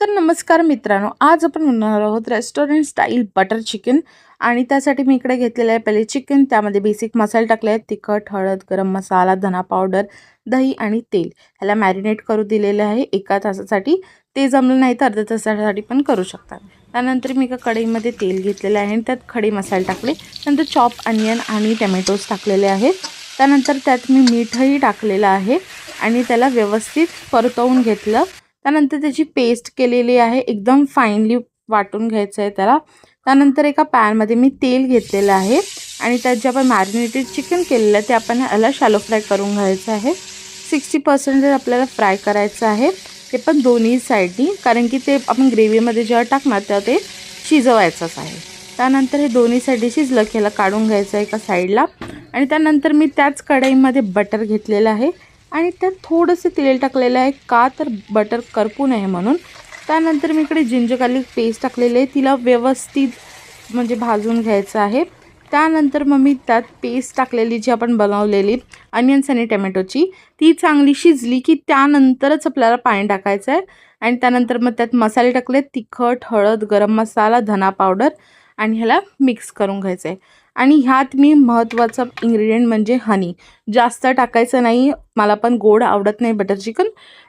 तर नमस्कार मित्रांनो, आज आपण बनवणार आहोत रेस्टॉरंट स्टाईल बटर चिकन. आणि त्यासाठी मी इकडे घेतलेलं आहे पहिले चिकन. त्यामध्ये बेसिक मसाले टाकले आहेत, तिखट, हळद, गरम मसाला, धना पावडर, दही आणि तेल. ह्याला मॅरिनेट करू दिलेलं आहे 1 तासासाठी. ते जमलं नाही तर अर्ध्या तासासाठी पण करू शकता. त्यानंतर मी एका कढईमध्ये तेल घेतलेलं आहे आणि त्यात खडे मसाले टाकले. नंतर चॉप अनियन आणि टमॅटोज टाकलेले आहेत. त्यानंतर त्यात मी मीठही टाकलेलं आहे आणि त्याला व्यवस्थित परतवून घेतलं. त्यानंतर त्याची पेस्ट केलेली आहे, एकदम फाईनली वाटून घ्यायचं आहे त्याला. त्यानंतर एका पॅनमध्ये मी तेल घेतलेलं आहे आणि त्यात जे आपण मॅरिनेटेड चिकन केलेलं आहे ते आपण याला शॅलो फ्राय करून घ्यायचं आहे. 60% आपल्याला फ्राय करायचं आहे, ते पण दोन्ही साईडनी, कारण की ते आपण ग्रेव्हीमध्ये जेव्हा टाकणार तेव्हा ते शिजवायचंच आहे. त्यानंतर हे दोन्ही साईडनी शिजलं की ह्याला काढून घ्यायचं एका साईडला. आणि त्यानंतर मी त्याच कढईमध्ये बटर घेतलेलं आहे आणि त्यात थोडंसं तेल टाकलेलं आहे, का तर बटर करपू नये म्हणून. त्यानंतर मी इकडे जिंजर गार्लिक पेस्ट टाकलेली आहे, तिला व्यवस्थित म्हणजे भाजून घ्यायचं आहे. त्यानंतर मग मी त्यात पेस्ट टाकलेली जी आपण बनवलेली अनियन्स आणि टमॅटोची, ती चांगली शिजली की त्यानंतरच आपल्याला पाणी टाकायचं आहे. आणि त्यानंतर मग त्यात मसाले टाकले, तिखट, हळद, गरम मसाला, धना पावडर आणि ह्याला मिक्स करून घ्यायचं आहे. आणि ह्यात मी महत्त्वाचा इन्ग्रेडियंट म्हणजे हनी जास्त टाकायचं नाही. मला पण गोड आवडत नाही बटर चिकन,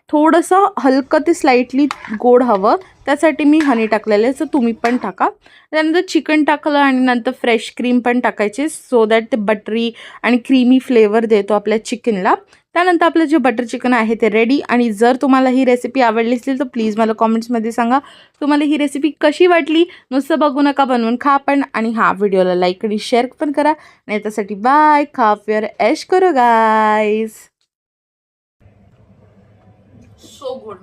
थोडंसं हलकं ते स्लाइटली गोड हवं, त्यासाठी मी हनी टाकलेलं आहे. तर तुम्ही पण टाका. त्यानंतर चिकन टाकलं आणि नंतर फ्रेश क्रीम पण टाकायची, सो दॅट ते बटरी आणि क्रीमी फ्लेवर देतो आपल्या चिकनला. त्यानंतर आपलं जे बटर चिकन आहे ते रेडी. आणि जर तुम्हाला ही रेसिपी आवडली असेल तर प्लीज मला कॉमेंट्समध्ये सांगा तुम्हाला ही रेसिपी कशी वाटली. नुसतं बघू नका, बनवून खा पण. आणि हा व्हिडिओला लाईक आणि शेअर पण करा. नाही त्यासाठी बाय, खा प्यार ऐश करो गाइस. So good.